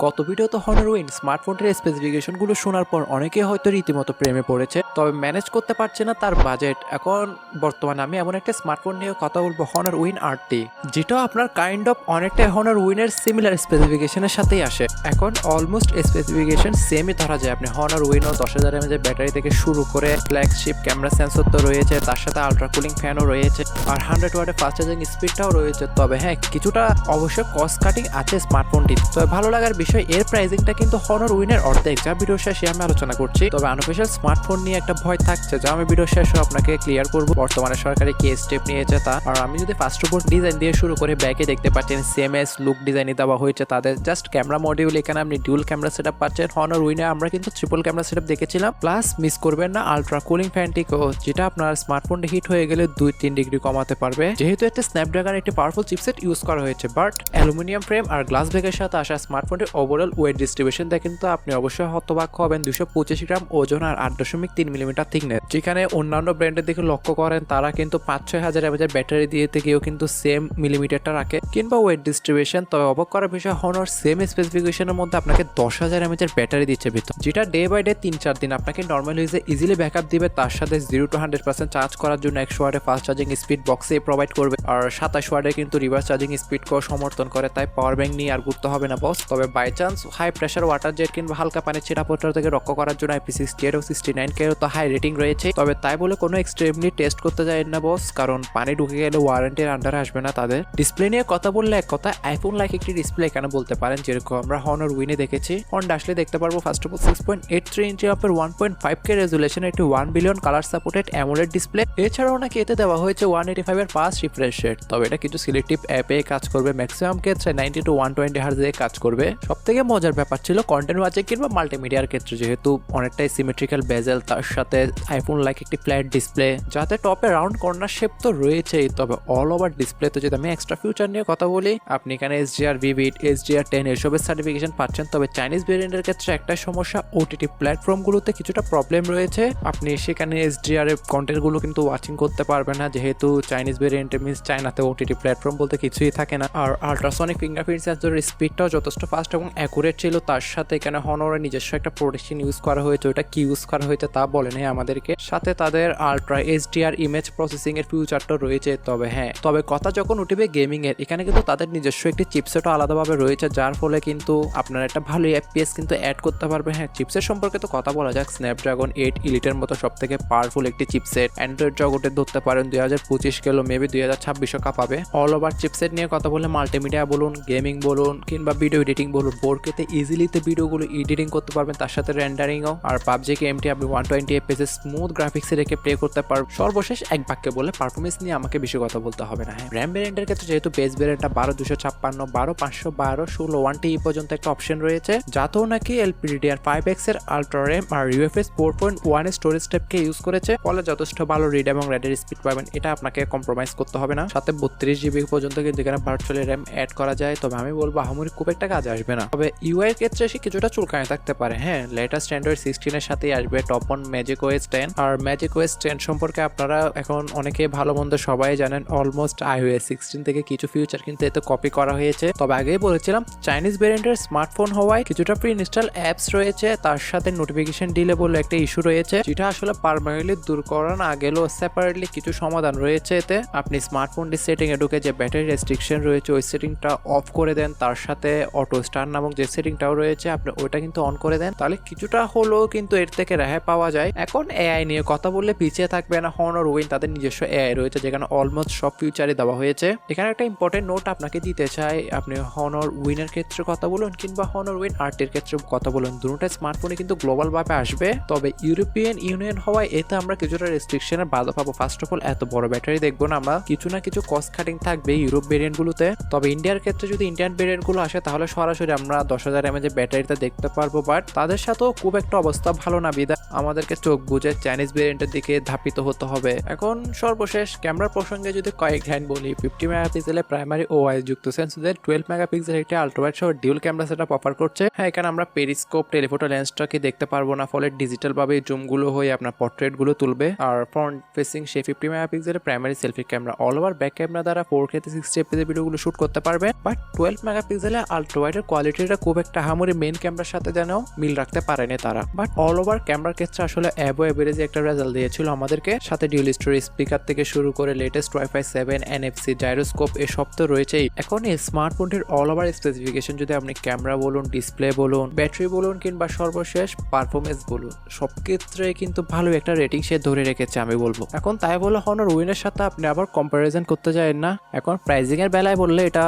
গত ভিডিওতে honours win স্মার্টফোনটির স্পেসিফিকেশনগুলো শোনার পর অনেকে হয়তো রীতিমতো প্রেমে পড়েছে, তবে ম্যানেজ করতে পারছে না তার বাজেট। এখন বর্তমানে আমি এমন একটা স্মার্টফোন নিয়ে কথা বলবো, হনার উইন আরটি, যেটা আপনার কাইন্ড অফ অনেকটাই হনার উইনের সিমিলার স্পেসিফিকেশনের সাথেই আসে। এখন অলমোস্ট স্পেসিফিকেশন সেমই ধরা যায়। আপনি হনার উইনও 10,000 mAh ব্যাটারি থেকে শুরু করে ফ্ল্যাগশিপ ক্যামেরা সেন্সর তো রয়েছে, তার সাথে আলট্রা কুলিং ফ্যানও রয়েছে, আর 100 ওয়াটের ফাস্ট চার্জিং স্পিডটাও রয়েছে। তবে হ্যাঁ, কিছুটা অবশ্য কস্ট কাটিং আছে স্মার্টফোনটি। তবে ভালো লাগার বিষয় এর প্রাইসিংটা কিন্তু হনার উইনের অর্ধেক, যা ভিডিও শেষে আমি আলোচনা করছি। তবে আনঅফিশিয়াল স্মার্টফোন নিয়ে একটা ভয় থাকছে, যা আমি ভিডিও শেষে আপনাকে ক্লিয়ার করব। বর্তমানে সরকারি কি স্টেপ নিয়েছে তা। আর আমি যদি ফার্স্ট অফ অল ডিজাইন দিয়ে শুরু করে, ব্যাকে দেখতে পাচ্ছেন সিএমএস লুক ডিজাইনই দেওয়া হয়েছে তাদের। জাস্ট ক্যামেরা মডিউল, এখানে আপনি ডিউল ক্যামেরা সেটআপ পাচ্ছেন। হনার উইনে আমরা কিন্তু ট্রিপল ক্যামেরা সেটআপ দেখেছিলাম। প্লাস মিস করবেন না আলট্রা কুলিং ফ্যানটিকেও, যেটা আপনার স্মার্টফোনটি হিট হয়ে গেলে 2-3 ডিগ্রি কমাতে পারবে। যেহেতু একটা স্ন্যাপড্রাগন একটি পাওয়ারফুল চিপসেট ইউজ করা হয়েছে, বাট অ্যালুমিনিয়াম ফ্রেম আর গ্লাস ব্যাগের সাথে আসা স্মার্টফোনটির ওভারঅল ওয়েট ডিস্ট্রিবিউশন দেখে কিন্তু আপনি অবশ্যই হতবাক হবেন। 225 গ্রাম ওজন আর 8.3 মিলিমিটার থিকনেস। যেখানে অন্যান্য ব্র্যান্ডের দিকে লক্ষ্য করেন, তারা কিন্তু 5-6 হাজার mAh ব্যাটারি দিয়ে থেকেও কিন্তু সেম মিলিমিটারটা রাখে কিংবা ওয়েট ডিস্ট্রিবিউশন। তবে অবাক করার বিষয়, হনার সেম স্পেসিফিকেশনের মধ্যে আপনাকে 10,000 mAh ব্যাটারি দিচ্ছে ভিতর, যেটা ডে বাই ডে 3-4 দিন আপনাকে নর্মাল ইউজে ইজিলি ব্যাকআপ দিবে। তার সাথে 0 to 100% চার্জ করার জন্য 100 ওয়াটের ফাস্ট চার্জিং স্পিড বক্সে প্রোভাইড করবে, আর 27 ওয়াটের কিন্তু রিভার্স চার্জিং স্পিডকেও সমর্থন করে। তাই পাওয়ার ব্যাংক নিয়ে আর ঘুরতে হবে না বস। তবে by chance high pressure water jet কিংবা হালকা পানির ছিটাফোটা থেকে রক্ষা করার জন্য IP68 ও 69K তো হাই রেটিং রয়েছে। তবে তাই বলে কোনো এক্সট্রিমলি টেস্ট করতে যায় না বস, কারণ পানি ঢুকে গেলে ওয়ারেন্টির আন্ডারে আসবে না তাদের। ডিসপ্লে নিয়ে কথা বললে এক কথা, আইফোন লাইক একটি ডিসপ্লে এখানে বলতে পারেন, যেরকম আমরা হনার উইনে দেখেছি। হন্ডা আসলে দেখতে পারবো ফার্স্ট অফ অল 6.83 ইঞ্চি আপের 1.5K রেজুলেশন একটি 1 billion colour supported AMOLED display. এছাড়াও নাকি এতে দেওয়া হয়েছে 185 এর ফাস্ট রিফ্রেশ রেট। তবে এটা কিছু সিলেক্টিভ অ্যাপে কাজ করবে, ম্যাক্সিমাম ক্ষেত্রে 90 to 120 হার্জ এ কাজ করবে। সব থেকে মজার ব্যাপার ছিল কন্টেন্ট ওয়াচিং কিংবা মাল্টিমিডিয়ার ক্ষেত্রে, যেহেতু অনেকটাই সিমেট্রিক্যাল বেজেল, তার সাথে আইফোন লাইক একটি ফ্ল্যাট ডিসপ্লে, যাতে টপে রাউন্ড কর্নার শেপ তো রয়েছেই, তবে অল ওভার ডিসপ্লেতে যদি আমি এক্সট্রা ফিউচার নিয়ে কথা বলি, আপনি এখানে SDR Vivid, SDR10 এসবের সার্টিফিকেশন পাচ্ছেন। তবে চাইনিজ ভেরিয়েন্টের ক্ষেত্রে একটা সমস্যা, ওটিটি প্ল্যাটফর্মগুলোতে কিছুটা প্রবলেম রয়েছে। আপনি সেখানে SDR এর কন্টেন্টগুলো কিন্তু ওয়াচিং করতে পারবেন না, যেহেতু চাইনিজ ভেরিয়েন্টে মিনস চায়নাতে ওটিটি প্ল্যাটফর্ম বলতে কিছুই থাকে না। আর আল্ট্রাসনিক ফিঙ্গারপ্রিন্ট সেন্সরের স্পিডটাও যথেষ্ট ফাস্ট এবং অ্যাকুরেট ছিল। তার সাথে এখানে হনারের নিজস্ব একটা প্রোটেকশন ইউজ করা হয়েছে, ওটা কি ইউজ করা হয়েছে তা বলে নেই আমাদেরকে। সাথে তাদের আলট্রা HDR ইমেজ প্রসেসিং এর ফিউচারটা রয়েছে। তবে হ্যাঁ, তবে কথা যখন উঠবে গেমিং এর, এখানে কিন্তু তাদের নিজস্ব একটি চিপসেটও আলাদাভাবে রয়েছে, যার ফলে কিন্তু আপনার একটা ভালো FPS কিন্তু অ্যাড করতে পারবে। হ্যাঁ, চিপসেট সম্পর্কে তো কথা বলা যাক, স্ন্যাপড্রাগন 8 ইলিটের মতো সব থেকে পাওয়ারফুল একটি চিপসেট। অ্যান্ড্রয়েড জগতে ধরতে পারেন 2025 গেল, মেবি 2026 কাঁপাবে। অল ওভার চিপসেট নিয়ে কথা বলে মাল্টিমিডিয়া বলুন, গেমিং বলুন কিংবা ভিডিও এডিটিং বলুন, 4K-তে ইজিলিতে ভিডিওগুলো এডিটিং করতে পারবেন, তার সাথে রেন্ডারিংও। আর PUBG গেমটি আপনি 120 FPS স্মুথ গ্রাফিক্সে রেখে প্লে করতে পারবেন। সর্বশেষ এক বাক্যে বলে, পারফরমেন্স নিয়ে আমাকে বেশি কথা বলতে হবে না। হ্যাঁ, র্যাম ভেরিয়েন্টের ক্ষেত্রে যেহেতু বেস ভেরিয়েন্টটা 12256, 12512, 16 1TB পর্যন্ত একটা অপশন রয়েছে, যাতেও নাকি LPDDR5X এর আলট্রা র্যাম আর UFS 4.1 এর স্টোরেজ স্টেপকে ইউজ করেছে, ফলে যথেষ্ট ভালো রিড এবং রাইটের স্পিড পাবেন। এটা আপনাকে কম্প্রোমাইজ করতে হবে না। সাথে 32GB পর্যন্ত কিন্তু এখানে ভার্চুয়ালি র্যাম অ্যাড করা যায়। তবে আমি বলবো আহামরি খুব একটা কাজ আসবে না। তবে UI এর ক্ষেত্রে সে কিছুটা চুলকানি থাকতে পারে। হ্যাঁ, লেটেস্ট অ্যান্ড্রয়েড 16 এর সাথেই আসবে টপ অন ম্যাজিকOS 10। আর ম্যাজিকOS 10 সম্পর্কে আপনারা এখন অনেকে ভালো মন্দ সবাই জানেন, অলমোস্ট iOS 16 থেকে কিছু ফিউচার কিন্তু এতে কপি করা হয়েছে। তবে আগেই বলেছিলাম, চাইনিজ ভেরিয়েন্টের স্মার্টফোন হওয়ায় কিছুটা প্রি ইনস্টল অ্যাপস রয়েছে, তার সাথে নোটিফিকেশন ডিলে বলে একটা ইস্যু রয়েছে, যেটা আসলে পারমানেন্টলি দূর করা না গেলেও সেপারেটলি কিছু সমাধান রয়েছে এতে। আপনি স্মার্টফোনটি সেটিং এ ঢুকে যে ব্যাটারি রেস্ট্রিকশন রয়েছে ওই সেটিংটা অফ করে দেন, তার সাথে অটো স্টার্ট নামক যে সেটিংটাও রয়েছে আপনি ওইটা কিন্তু অন করে দেন, তাহলে কিছুটা হলেও কিন্তু এর থেকে রেহাই পাওয়া যায়। এখন AI নিয়ে কথা বললে পিছিয়ে থাকবে না হনার উইন, তাদের নিজস্ব AI রয়েছে, যেখানে অলমোস্ট সব ফিউচারই দেওয়া হয়েছে। এখানে একটা ইম্পর্টেন্ট নোট আপনাকে দিতে চাই, আপনি হনার উইনের ক্ষেত্রে কথা বলুন কিংবা হনার উইন আরটির ক্ষেত্রে কথা বলুন, দুটোটা স্মার্টফোনে কিন্তু গ্লোবাল ভাবে আসবে। তবে ইউরোপিয়ান ইউনিয়ন হওয়ায় এতে আমরা কিছুটা রেস্ট্রিকশনের বাধা পাবো। ফার্স্ট অফ অল, এত বড় ব্যাটারি দেখবো না আমরা, কিছু না কিছু কস্ট কাটিং থাকবে ইউরোপ ভেরিয়েন্ট গুলোতে। তবে ইন্ডিয়ার ক্ষেত্রে যদি ইন্ডিয়ান ভেরিয়েন্ট গুলো আসে, তাহলে সরাসরি আমরা 10,000 mAh ব্যাটারিতে দেখতে পারবো, বাট তাদের সাথেও খুব একটা অবস্থা ভালো না, বিদায় আমাদেরকে চোখ বুঝে চাইনিজ ভেরিয়েন্টের দিকে ধাপিত হতে হবে। এখন সর্বশেষ ক্যামেরা প্রসঙ্গে যদি কয়েক লাইন বলি, 50 মেগাপিক্সেলের প্রাইমারি OIS যুক্ত সেন্সর, 12 মেগাপিক্সেল একটি আল্ট্রাওয়াইড সহ ডিউল ক্যামেরা সেটআপ অফার করছে। হ্যাঁ, এখানে আমরা পেরিস্কোপ, টেলিফোটো লেন্সটাকে দেখতে পারবো না, ফলে ডিজিটাল ভাবে জুম গুলো হয়ে আপনার পোর্ট্রেট গুলো তুলবে। আর ফ্রন্ট ফেসিং সেই 50 মেগাপিক্সেলের primary selfie camera, all over back camera দ্বারা 4K-তে 60 fps ভিডিওগুলো শুট করতে পারবে। বাট 12 মেগাপিক্সেলের আল্ট্রাওয়াইডের কোয়ালিটি কোয়ালিটিটা খুব একটা হামুরি মেইন ক্যামেরার সাথে যেন মিল রাখতে পারেনি তারা, বাট অল ওভার ক্যামেরার ক্ষেত্রে আসলে অ্যাবো এভারেজ একটা রেজাল্ট দিয়েছিল আমাদেরকে। সাথে ডিউল স্টোরি স্পিকার থেকে শুরু করে লেটেস্ট ওয়াইফাই 7, NFC, জাইরোস্কোপ এসব তো রয়েছেই। এখন এই স্মার্টফোনটির অল ওভার স্পেসিফিকেশন যদি আপনি ক্যামেরা বলুন, ডিসপ্লে বলুন, ব্যাটারি বলুন কিংবা সর্বশেষ পারফরমেন্স বলুন, সব ক্ষেত্রে কিন্তু ভালো একটা রেটিং সে ধরে রেখেছে আমি বলবো। এখন তাই বলে হনার উইনের সাথে আপনি আবার কম্পারিজন করতে যাবেন না। এখন প্রাইজিং এর বেলায় বললে এটা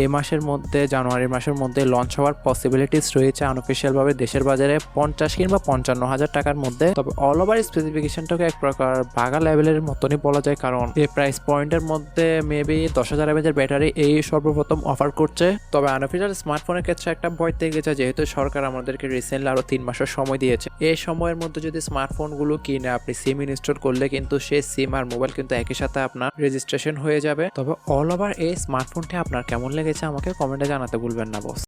এই মাসের মধ্যে, জানুয়ারি মাসের মধ্যে লঞ্চ হওয়ার পসিবিলিটিস রয়েছে আনঅফিসিয়াল ভাবে দেশের বাজারে 50 কিংবা 55,000 টাকার মধ্যে। তবে অল ওভার স্পেসিফিকেশনটাকে এক প্রকার ভাগা লেভেলের মতনই বলা যায়, কারণ এই প্রাইস পয়েন্টের মধ্যে মেবি 10,000 mAh ব্যাটারি এই সর্বপ্রথম অফার করছে। তবে আনঅফিসিয়াল স্মার্টফোনের ক্ষেত্রে একটা ভয় থেকে গেছে, যেহেতু সরকার আমাদেরকে রিসেন্টলি আরো 3 মাসের সময় দিয়েছে। এই সময়ের মধ্যে যদি স্মার্টফোনগুলো কিনে আপনি সিম ইনস্টল করলে কিন্তু সেই সিম আর মোবাইল কিন্তু একই সাথে আপনার রেজিস্ট্রেশন হয়ে যাবে। তবে অল ওভার এই স্মার্টফোনটি আপনার কেমন লেগেছে আমাকে কমেন্টে জানাতে ভুলবেন না বস।